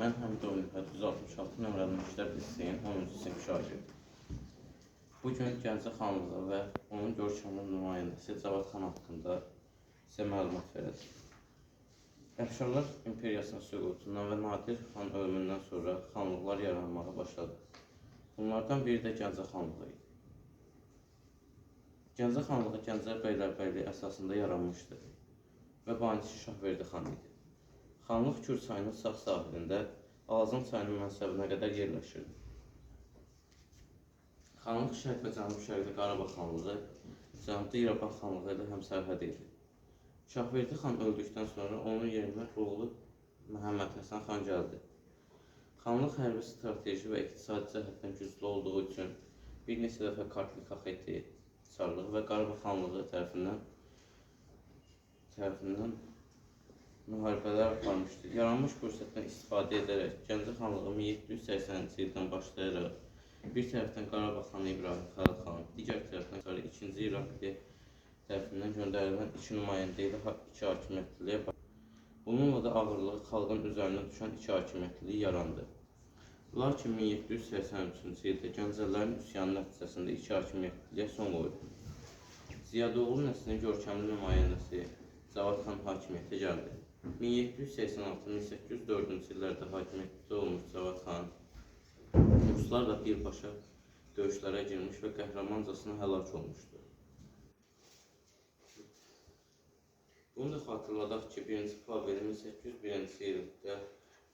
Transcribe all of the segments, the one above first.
Mən Həmidov Nifət 166 nömrəli məktəb liseyin 10-cu sinif şagirdi. Bugün Gəncə xanlığı və onun görkəmli nümayəndəsi Cavad xan haqqında sizə məlumat verəcəm. Əfşarlar imperiyasının süqutundan və Nadir xan ölümündən sonra xanlıqlar yaranmağa başladı. Bunlardan biri də Gəncə xanlığı idi. Gəncə xanlığı Gəncə bəylərbəyliyi əsasında yaranmışdı və banisi Şahverdi xan idi. Xanlıq Kür çayının sağ sahilində Azın çayının mənsəbinə qədər yerləşirdi. Xanlıq şərq və cənub-şərqdə Qarabağ xanlığı, cənubda İrəvan xanlığı ilə həmsərhəd idi. Şahverdi xan öldükdən sonra onun yerinə oğlu Məhəmməd Həsən xan gəldi. Xanlıq hərbi, strateji və iqtisadi cəhətdən güclü olduğu üçün bir neçə dəfə Kartli Kaxeti çarlığı və Qarabağ xanlığı tərəfindən müharibələr aparmışdı. Yaranmış fürsətdən istifadə edərək Gəncə xanlığı 1780-ci ildən başlayaraq bir tərəfdən Qarabağ xanı İbrahim Xəlil xan, digər tərəfdən sonra 2-ci İraqli tərəfindən göndərilən 2 nümayəndə ilə 2 hakimiyyətliliyə başladı. Bununla da ağırlığı xalqın üzərinə düşən 2 hakimiyyətliliyi yarandı. Lakin 1783-cü ildə Gəncəlilərin üsyanı nəticəsində 2 hakimiyyətliliyə son qoyuldu. Ziyadoğlu nəslinin görkəmli nümayəndəsi Cavad xan hakimiyyətə gəldi. 1786-1804-cü illərdə hakimiyyətdə olmuş Cavad xan ruslarla birbaşa döyüşlərə girmiş və qəhrəmancasına həlak olmuşdu. Bunu da xatırladaq ki, 1-ci Paveli 1801-ci ildə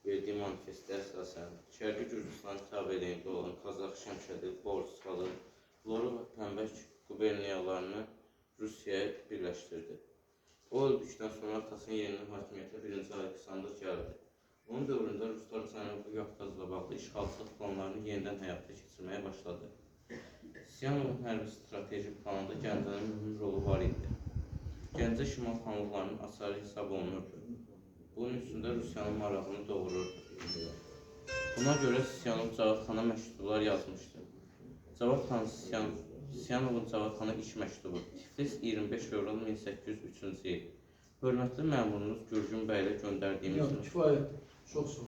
verdiyi manifestə əsasən Şərqi Gürcüstan tabeliyində olan Qazax, Şəmşədi, Borçalı, Flora və Pənbək quberniyalarını Rusiyaya birləşdirdi. O öldükdən sonra atasının yerinə hakimiyyətə 1-ci Aleksandr gəldi. Onun dövründə Ruslar Cənubi Qafqazla bağlı işğalçılıq planlarını yenidən həyata keçirməyə başladı. Siyanovun hərbi strateji planında Gəncənin mühüm rolu var idi. Gəncə şimal xanlıqlarının açarı hesab olunurdu. Bunun üstündə Rusiyanın marağını doğururdu. Buna görə Siyanov Cavad xana məktublar yazmışdı. Siyanovun Cavad xana ilk məktubu Tiflis 25 fevral 1803-cü il. Hörmətli məmurunuz Gürgün bəylə göndərdiyimiz